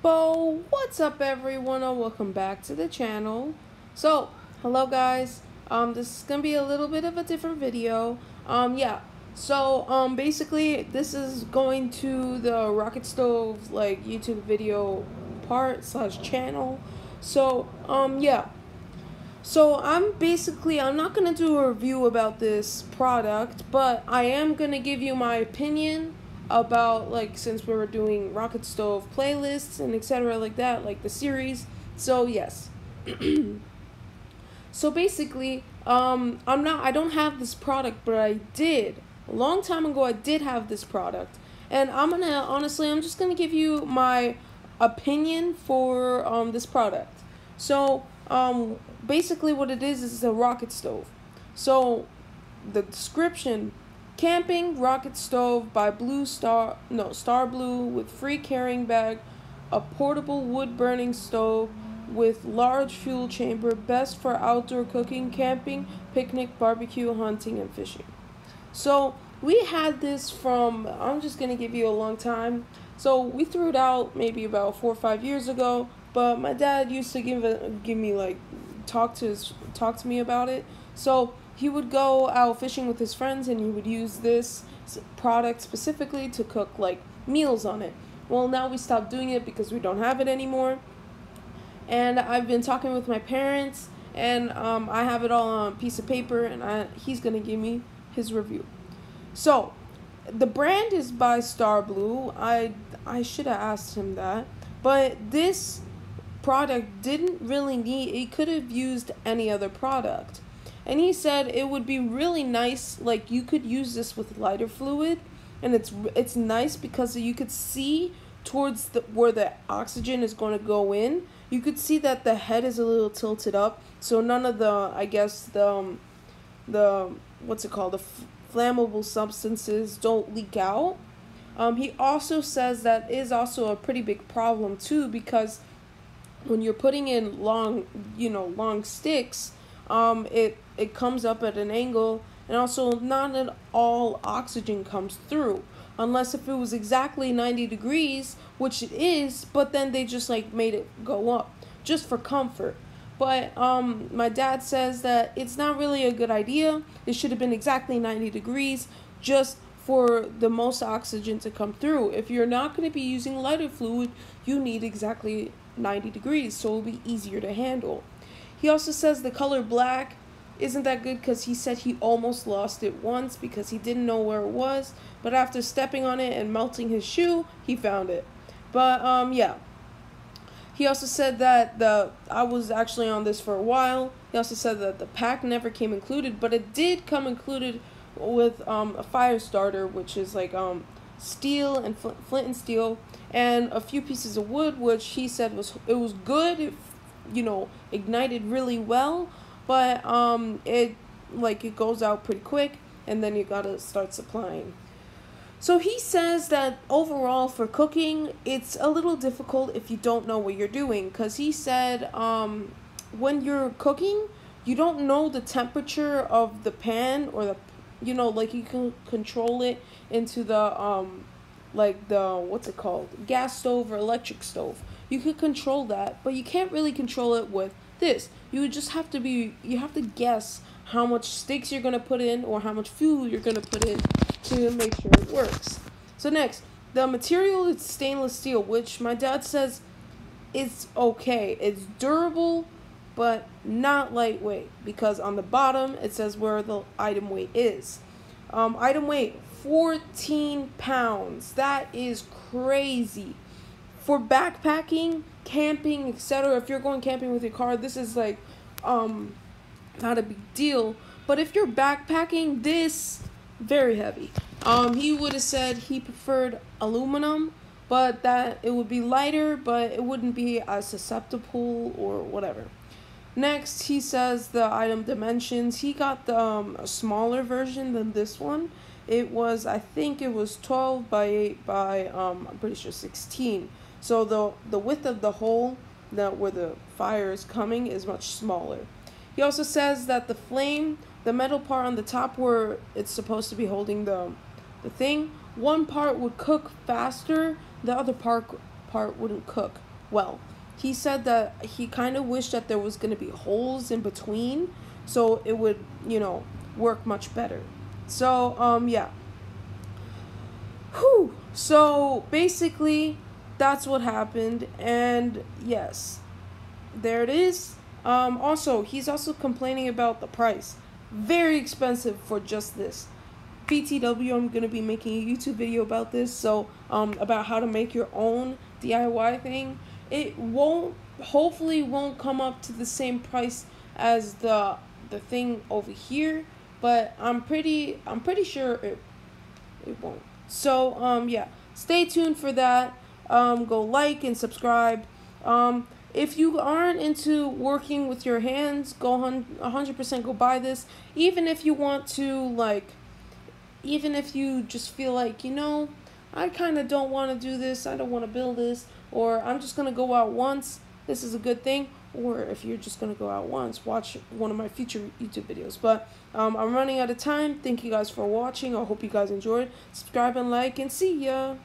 Bo, what's up everyone and welcome back to the channel. So, hello guys. This is gonna be a little bit of a different video. Yeah. So, basically this is going to the rocket stove like YouTube video part / channel. So, yeah. So I'm not gonna do a review about this product, but I am gonna give you my opinion about, like, since we were doing rocket stove playlists and etc. like that, like the series. So yes. So basically, I don't have this product, but I did a long time ago. I did have this product, and I'm just gonna give you my opinion for this product. So basically what it is a rocket stove. So the description: camping rocket stove by Star Blue, with free carrying bag, a portable wood burning stove with large fuel chamber, best for outdoor cooking, camping, picnic, barbecue, hunting, and fishing. So we had this from, I'm just gonna give you a long time. So we threw it out maybe about 4 or 5 years ago, but my dad used to give me like talk to me about it. So he would go out fishing with his friends and he would use this product specifically to cook like meals on it. Well, now we stopped doing it because we don't have it anymore. And I've been talking with my parents, and I have it all on a piece of paper, and he's gonna give me his review. So the brand is by Star Blue. I should have asked him that, but this product didn't really need, it could have used any other product. And he said it would be really nice, like you could use this with lighter fluid, and it's nice because you could see towards where the oxygen is going to go in. You could see that the head is a little tilted up, so none of the, I guess, the what's it called, the flammable substances don't leak out. He also says that is also a pretty big problem too, because when you're putting in long sticks, it comes up at an angle, and also not at all oxygen comes through, unless if it was exactly 90 degrees, which it is, but then they just like made it go up just for comfort. But my dad says that it's not really a good idea. It should have been exactly 90 degrees just for the most oxygen to come through. If you're not going to be using lighter fluid, you need exactly 90 degrees, so it'll be easier to handle. He also says the color black isn't that good, because he said he almost lost it once because he didn't know where it was, but after stepping on it and melting his shoe, he found it. But yeah. He also said that I was actually on this for a while. He also said that the pack never came included, but it did come included with a fire starter, which is like steel and flint and steel, and a few pieces of wood, which he said was good. It, ignited really well, but it goes out pretty quick, and then you gotta start supplying. So he says that overall for cooking, it's a little difficult if you don't know what you're doing, because he said when you're cooking, you don't know the temperature of the pan, or like you can control it into the what's it called, gas stove or electric stove. You could control that, but you can't really control it with this. You have to guess how much sticks you're going to put in, or how much fuel you're going to put in, to make sure it works. So next, the material is stainless steel, which my dad says it's okay. It's durable, but not lightweight, because on the bottom it says where the item weight is. Item weight 14 pounds. That is crazy. For backpacking, camping, etc., if you're going camping with your car, this is like not a big deal. But if you're backpacking, this very heavy. He would have said he preferred aluminum, but that it would be lighter, but it wouldn't be as susceptible or whatever. Next, he says the item dimensions. He got the a smaller version than this one. I think it was 12 by 8 by I'm pretty sure 16. So the width of the hole where the fire is coming is much smaller. He also says that the flame, the metal part on the top where it's supposed to be holding the thing, one part would cook faster, the other part wouldn't cook. well. He said that he kind of wished that there was going to be holes in between so it would, work much better. So, yeah. Whew. So, basically, that's what happened. And, yes, there it is. Also, he's also complaining about the price. Very expensive for just this. BTW, I'm going to be making a YouTube video about this. So, about how to make your own DIY thing. It hopefully won't come up to the same price as the thing over here, but I'm pretty sure it won't. So yeah, stay tuned for that. Go like and subscribe. If you aren't into working with your hands, go 100% go buy this. Even if you want to even if you just feel like, I kind of don't want to do this, I don't want to build this, or I'm just going to go out once, this is a good thing. Or if you're just going to go out once, watch one of my future YouTube videos. But I'm running out of time. Thank you guys for watching. I hope you guys enjoyed. Subscribe and like, and see ya.